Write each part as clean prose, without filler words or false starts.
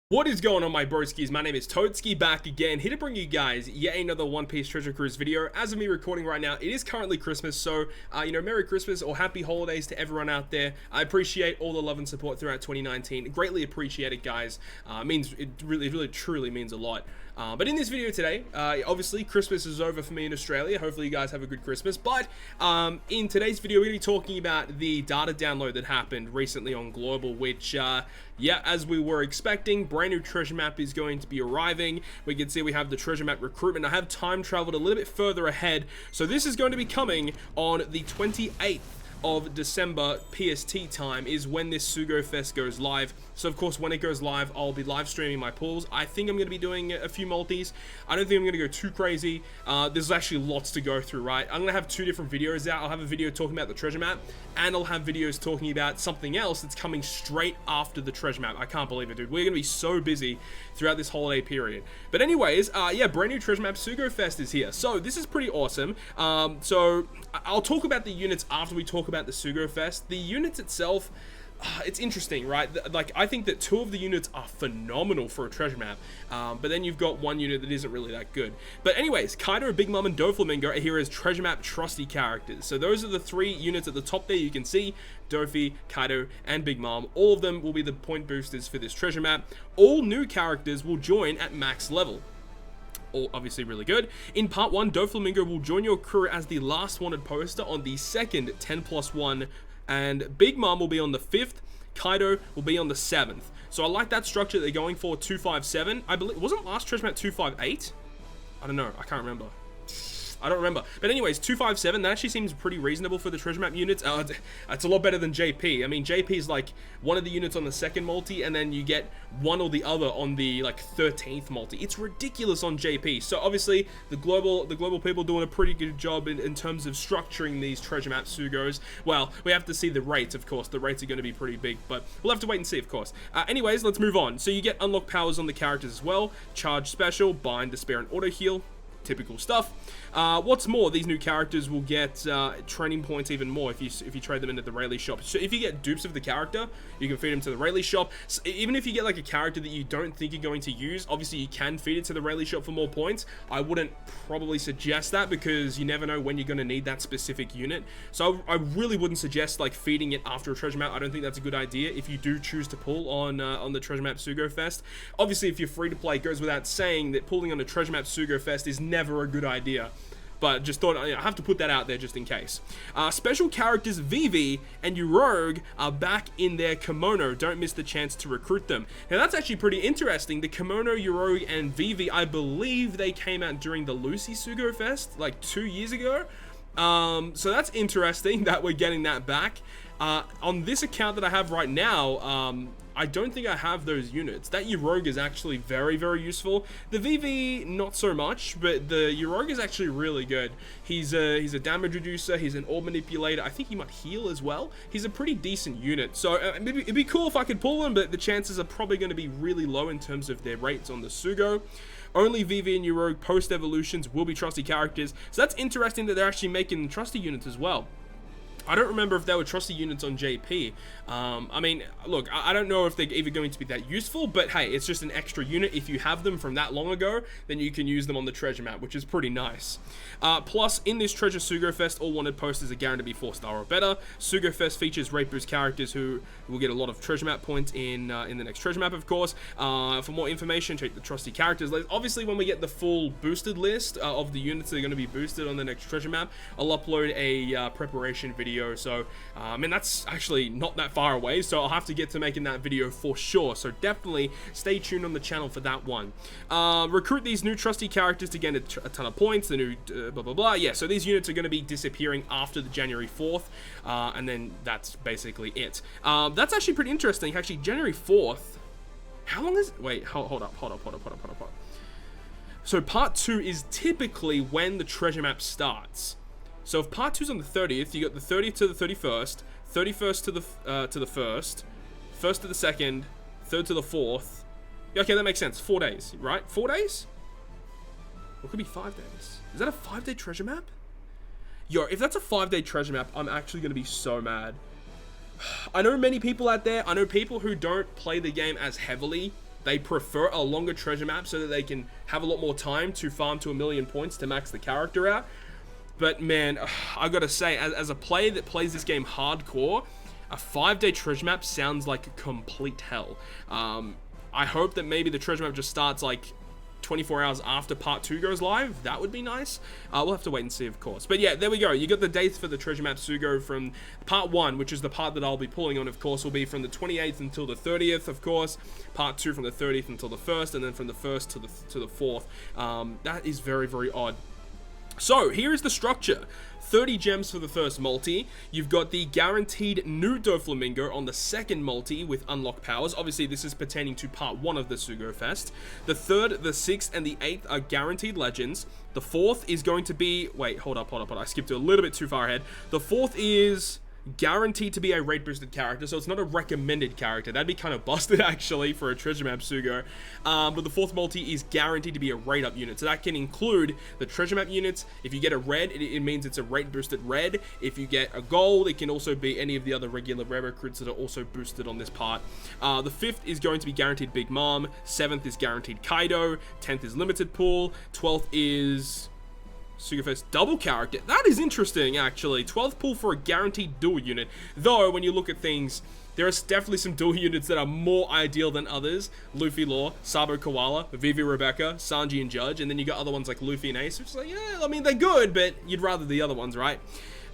What is going on, my broskiis? My name is Toadskii, back again, here to bring you guys yet another One Piece Treasure Cruise video. As of me recording right now, it is currently Christmas, so, Merry Christmas or Happy Holidays to everyone out there. I appreciate all the love and support throughout 2019. Greatly appreciate it, guys. It really, truly means a lot. But in this video today, obviously, Christmas is over for me in Australia. Hopefully, you guys have a good Christmas. But in today's video, we're going to be talking about the data download that happened recently on Global, which, yeah, as we were expecting, brand new treasure map is going to be arriving. We can see we have the treasure map recruitment. I have time traveled a little bit further ahead. So this is going to be coming on the 28th of December PST time is when this Sugo-Fest goes live. So of course, when it goes live, I'll be live streaming my pulls. I think I'm going to be doing a few multis. I don't think I'm going to go too crazy. There's actually lots to go through, right? I'm going to have two different videos out. I'll have a video talking about the treasure map, and I'll have videos talking about something else that's coming straight after the treasure map. I can't believe it, dude. We're going to be so busy throughout this holiday period. But anyways, yeah, brand new treasure map Sugo-Fest is here. So this is pretty awesome. So I'll talk about the units after we talk about the Sugo-Fest. The units itself, it's interesting, right? Like, I think that two of the units are phenomenal for a treasure map, but then you've got one unit that isn't really that good. But anyways, Kaido, Big Mom, and Doflamingo are here as treasure map trusty characters. So those are the three units at the top there. You can see Dofi, Kaido, and Big Mom. All of them will be the point boosters for this treasure map. All new characters will join at max level. All obviously really good. In part 1, Doflamingo will join your crew as the last wanted poster on the second 10+1, and Big Mom will be on the 5th, Kaido will be on the 7th. So I like that structure they're going for, 257. I believe, wasn't last treasure map 258? I don't know, I can't remember. I don't remember. But anyways, 257, that actually seems pretty reasonable for the treasure map units. It's a lot better than JP. I mean, JP is like one of the units on the second multi, and then you get one or the other on the like 13th multi. It's ridiculous on JP. So obviously, the global people doing a pretty good job in terms of structuring these treasure map Sugos. Well, we have to see the rates, of course. The rates are going to be pretty big, but we'll have to wait and see, of course. Anyways, let's move on. So you get unlock powers on the characters as well. Charge special, bind, despair, and auto heal. Typical stuff. What's more, these new characters will get training points even more if you trade them into the Rayleigh shop. So if you get dupes of the character, you can feed them to the Rayleigh shop. So even if you get like a character that you don't think you're going to use, obviously you can feed it to the Rayleigh shop for more points. I wouldn't probably suggest that because you never know when you're going to need that specific unit. So I really wouldn't suggest like feeding it after a treasure map. I don't think that's a good idea if you do choose to pull on the treasure map Sugo-Fest. Obviously, if you're free to play, it goes without saying that pulling on a treasure map Sugo-Fest is never a good idea. But just thought I have to put that out there just in case. Special characters Vivi and Uroge are back in their kimono. Don't miss the chance to recruit them. Now that's actually pretty interesting. The kimono, Uroge, and Vivi, I believe they came out during the Lucy Sugo-Fest like 2 years ago. So that's interesting that we're getting that back. On this account that I have right now, I don't think I have those units. That Uroge is actually very, very useful. The VV, not so much, but the Uroge is actually really good. He's a damage reducer, he's an orb manipulator. I think he might heal as well. He's a pretty decent unit. So maybe it'd be cool if I could pull him, but the chances are probably going to be really low in terms of their rates on the Sugo. Only VV and Uroge post-evolutions will be trusty characters. So that's interesting that they're actually making trusty units as well. I don't remember if they were trusty units on JP. I mean, look, I don't know if they're even going to be that useful, but hey, it's just an extra unit. If you have them from that long ago, then you can use them on the treasure map, which is pretty nice. Plus, in this treasure Sugo-Fest, all wanted posters are guaranteed to be 4-star or better. Sugo-Fest features rate boost characters who will get a lot of treasure map points in the next treasure map, of course. For more information, check the trusty characters list. Obviously, when we get the full boosted list of the units that are going to be boosted on the next treasure map, I'll upload a preparation video. So, I mean, that's actually not that far away, so I'll have to get to making that video for sure. So definitely stay tuned on the channel for that one. Recruit these new trusty characters to gain a ton of points, the new blah blah blah. Yeah, so these units are going to be disappearing after the January 4th, and then that's basically it. That's actually pretty interesting. Actually, January 4th, how long is, wait, hold up. So part 2 is typically when the treasure map starts. So if part 2's on the 30th, you got the 30th to the 31st, 31st to the 1st, 1st to the 2nd, 3rd to the 4th. Yeah, okay, that makes sense. 4 days, right? 4 days? Or it could be 5 days. Is that a 5-day treasure map? Yo, if that's a 5-day treasure map, I'm actually going to be so mad. I know many people out there, I know people who don't play the game as heavily they prefer a longer treasure map so that they can have a lot more time to farm to 1,000,000 points to max the character out. But man, I gotta say, as a player that plays this game hardcore, a 5-day treasure map sounds like complete hell. I hope that maybe the treasure map just starts like 24 hours after part 2 goes live. That would be nice. We'll have to wait and see, of course. But yeah, there we go. You got the dates for the treasure map Sugo from part 1, which is the part that I'll be pulling on, of course, will be from the 28th until the 30th, of course. Part 2 from the 30th until the 1st, and then from the 1st to the 4th. That is very, very odd. So, here is the structure. 30 gems for the first multi. You've got the guaranteed new Doflamingo on the second multi with unlocked powers. Obviously, this is pertaining to part 1 of the Sugo-Fest. The 3rd, the 6th, and the 8th are guaranteed legends. The 4th is going to be... Wait, hold up. I skipped a little bit too far ahead. The 4th is guaranteed to be a rate boosted character, so it's not a recommended character. That'd be kind of busted actually for a treasure map Sugo. But the 4th multi is guaranteed to be a rate up unit, so that can include the treasure map units. If you get a red, it means it's a rate boosted red. If you get a gold, it can also be any of the other regular rare recruits that are also boosted on this part. The 5th is going to be guaranteed Big Mom. 7th is guaranteed Kaido. 10th is limited pool. 12th is Sugo-Fest double character. That is interesting, actually. 12th pull for a guaranteed dual unit. Though, when you look at things, there are definitely some dual units that are more ideal than others. Luffy Law, Sabo Koala, Vivi Rebecca, Sanji and Judge, and then you got other ones like Luffy and Ace, which is like, yeah, I mean, they're good, but you'd rather the other ones, right?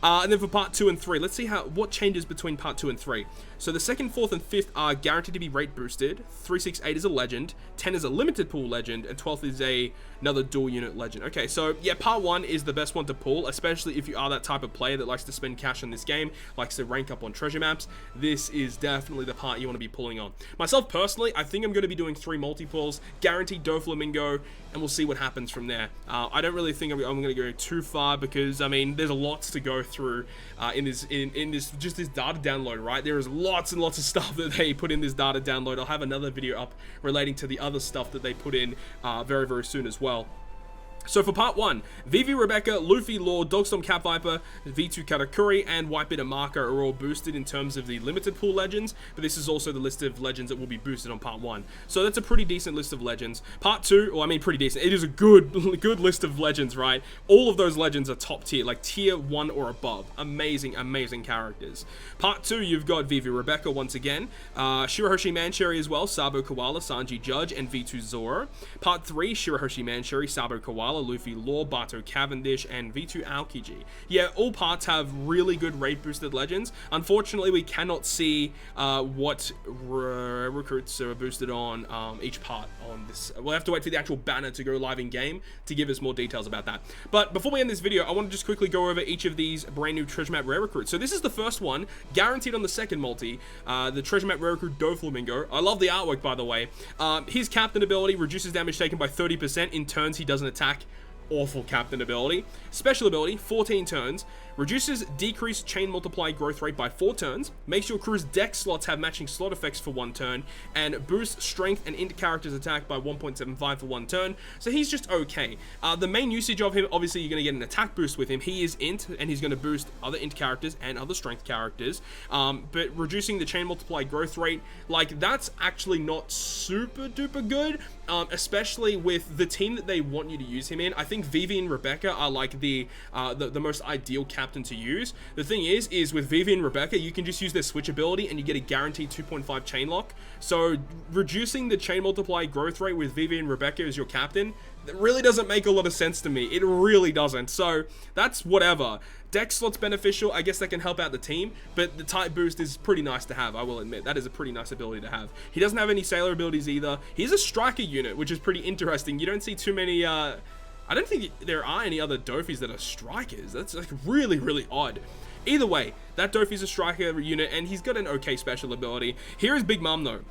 And then for part 2 and 3, let's see what changes between part 2 and 3. So the 2nd, 4th, and 5th are guaranteed to be rate boosted. 3, 6, 8 is a legend. 10 is a limited pool legend, and 12th is another dual unit legend. Okay, so yeah, part 1 is the best one to pull, especially if you are that type of player that likes to spend cash on this game, likes to rank up on treasure maps. This is definitely the part you want to be pulling on. Myself personally, I think I'm going to be doing 3 multi-pulls, guaranteed Doflamingo, and we'll see what happens from there. I don't really think I'm going to go too far because, I mean, there's lots to go through in this data download, right? There is lots and lots of stuff that they put in this data download. I'll have another video up relating to the other stuff that they put in very, very soon as well. So for part 1, Vivi Rebecca, Luffy Law, Dogstorm Cat Viper, V2 Katakuri, and Whitebeard Amaka are all boosted in terms of the limited pool legends, but this is also the list of legends that will be boosted on part 1. So that's a pretty decent list of legends. Part 2, well, I mean pretty decent, it is a good list of legends, right? All of those legends are top tier, like tier 1 or above. Amazing, amazing characters. Part 2, you've got Vivi Rebecca once again, Shirahoshi Mancherry as well, Sabo Koala, Sanji Judge, and V2 Zoro. Part 3, Shirahoshi Mancherry, Sabo Koala, Luffy Law, Bato Cavendish, and V2 Aokiji. Yeah, all parts have really good rate boosted legends. Unfortunately, we cannot see what recruits are boosted on each part on this. We'll have to wait for the actual banner to go live in game to give us more details about that. But before we end this video, I want to just quickly go over each of these brand new treasure map rare recruits. So this is the first one, guaranteed on the second multi, the treasure map rare recruit Doflamingo. I love the artwork, by the way. His captain ability reduces damage taken by 30% in turns he doesn't attack. Awful captain ability. Special ability, 14 turns. Reduces decreased chain multiply growth rate by 4 turns. Makes your crew's deck slots have matching slot effects for 1 turn. And boosts strength and int characters attack by 1.75 for 1 turn. So he's just okay. The main usage of him, obviously you're going to get an attack boost with him. He is int, and he's going to boost other int characters and other strength characters. But reducing the chain multiply growth rate, like, that's actually not super duper good. Especially with the team that they want you to use him in. I think Vivi and Rebecca are like the most ideal captain to use. The thing is with Vivi and Rebecca, you can just use their switch ability and you get a guaranteed 2.5 chain lock. So reducing the chain multiply growth rate with Vivi and Rebecca as your captain, that really doesn't make a lot of sense to me. It really doesn't. So that's whatever. Deck slot's beneficial. I guess that can help out the team, but the type boost is pretty nice to have, I will admit. That is a pretty nice ability to have. He doesn't have any sailor abilities either. He's a striker unit, which is pretty interesting. You don't see too many, I don't think there are any other Dofis that are strikers. That's like really, really odd. Either way, that Dofi's a striker unit, and he's got an okay special ability. Here is Big Mom, though.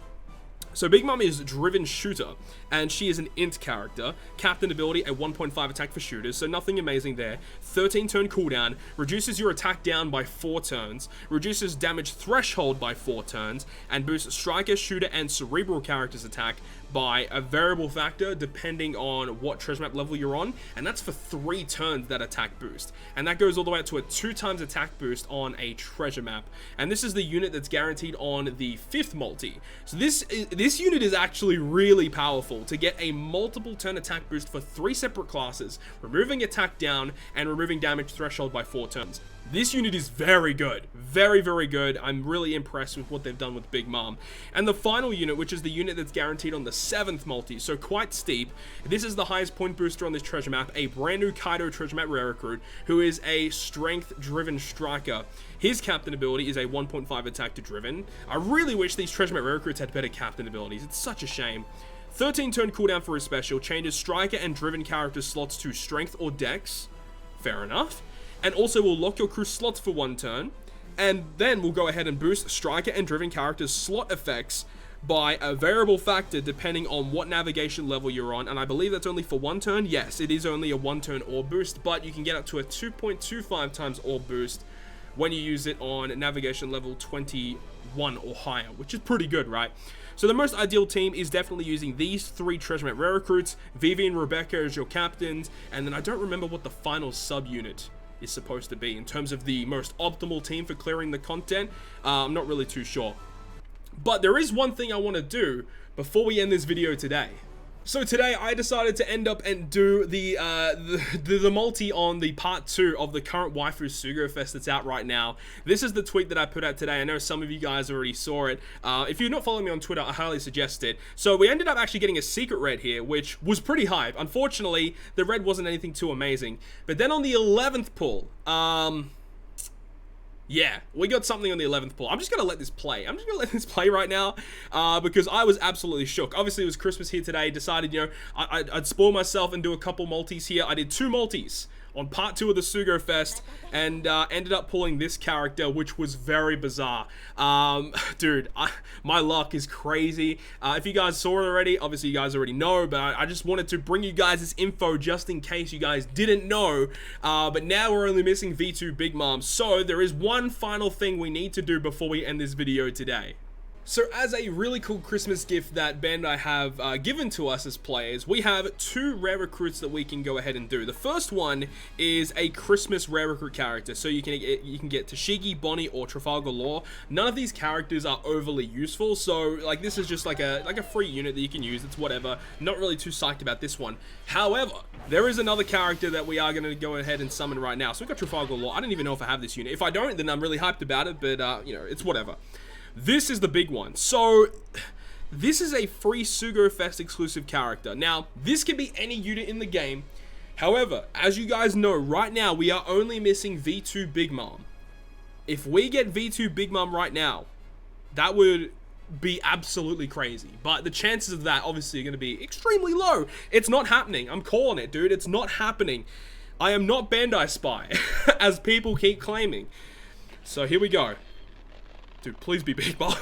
So Big Mom is Driven Shooter, and she is an int character. Captain ability, a 1.5 attack for shooters, so nothing amazing there. 13 turn cooldown, reduces your attack down by 4 turns, reduces damage threshold by 4 turns, and boosts striker, shooter, and cerebral characters attack by a variable factor depending on what treasure map level you're on, and that's for 3 turns, that attack boost, and that goes all the way up to a 2 times attack boost on a treasure map. And this is the unit that's guaranteed on the 5th multi. So this unit is actually really powerful to get a multiple turn attack boost for 3 separate classes, removing attack down and removing damage threshold by 4 turns. This unit is very good. Very, very good. I'm really impressed with what they've done with Big Mom. And the final unit, which is the unit that's guaranteed on the 7th multi, so quite steep. This is the highest point booster on this treasure map, a brand new Kaido treasure map rare recruit, who is a strength-driven striker. His captain ability is a 1.5 attack to driven. I really wish these treasure map rare recruits had better captain abilities. It's such a shame. 13 turn cooldown for his special, changes striker and driven character slots to strength or dex. Fair enough. And also will lock your crew slots for 1 turn, and then we'll go ahead and boost striker and driven characters slot effects by a variable factor depending on what navigation level you're on, and I believe that's only for 1 turn. Yes, it is only a 1 turn orb boost, but you can get up to a 2.25 times orb boost when you use it on navigation level 21 or higher, which is pretty good, right? So the most ideal team is definitely using these 3 treasure map rare recruits, Vivi and Rebecca as your captains, and then I don't remember what the final subunit is supposed to be in terms of the most optimal team for clearing the content. I'm not really too sure. But there is one thing I want to do before we end this video today. So today I decided to end up and do the multi on the part 2 of the current waifu Sugo-Fest that's out right now. This is the tweet that I put out today. I know some of you guys already saw it. If you're not following me on Twitter, I highly suggest it. So we ended up actually getting a secret red here, which was pretty hype. Unfortunately, the red wasn't anything too amazing. But then on the 11th pull, yeah, we got something on the 11th pull. I'm just going to let this play. I'm just going to let this play right now because I was absolutely shook. Obviously, it was Christmas here today. Decided, you know, I'd spoil myself and do a couple multis here. I did 2 multis on part 2 of the Sugo-Fest and ended up pulling this character, which was very bizarre. Dude, my luck is crazy. If you guys saw it already, obviously you guys already know, but I just wanted to bring you guys this info just in case you guys didn't know. But now we're only missing V2 Big Mom, so there is one final thing we need to do before we end this video today. So as a really cool Christmas gift that Bandai have given to us as players, we have 2 rare recruits that we can go ahead and do. The first one is a Christmas rare recruit character. So you can get Toadskii, Bonnie, or Trafalgar Law. None of these characters are overly useful, so like this is just like a free unit that you can use. It's whatever. Not really too psyched about this one. However, there is another character that we are going to go ahead and summon right now. So we got Trafalgar Law. I don't even know if I have this unit. If I don't, then I'm really hyped about it, but you know, it's whatever. This is the big one. So this is a free Sugo-Fest exclusive character. Now, this can be any unit in the game. However, as you guys know, right now we are only missing V2 Big Mom. If we get V2 Big Mom right now, that would be absolutely crazy. But the chances of that obviously are going to be extremely low. It's not happening. I'm calling it, dude. It's not happening. I am not Bandai Spy, as people keep claiming. So here we go. Dude, please be Big Mom.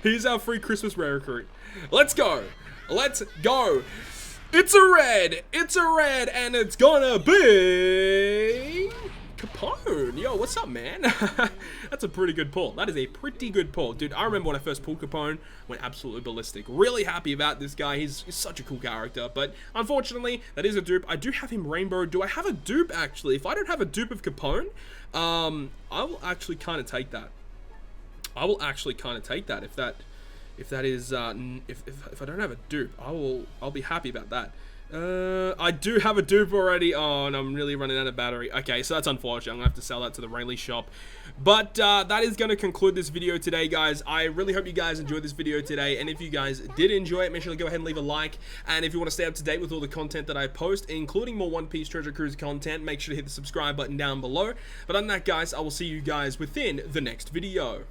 Here's our free Christmas rare recruit. Let's go. Let's go. It's a red. It's a red. And it's gonna be Capone. Yo, what's up, man? That's a pretty good pull. That is a pretty good pull. Dude, I remember when I first pulled Capone, went absolutely ballistic. Really happy about this guy. He's such a cool character. But unfortunately, that is a dupe. I do have him rainbow. Do I have a dupe, actually? If I don't have a dupe of Capone, I will actually kind of take that. I will actually kind of take that if that is if I don't have a dupe, I'll be happy about that. I do have a dupe already. Oh, and I'm really running out of battery. Okay, so that's unfortunate. I'm gonna have to sell that to the Rayleigh shop. But that is gonna conclude this video today, guys. I really hope you guys enjoyed this video today, and if you guys did enjoy it, make sure to go ahead and leave a like. And if you want to stay up to date with all the content that I post, including more One Piece Treasure Cruise content, make sure to hit the subscribe button down below. But other than that, guys, I will see you guys within the next video.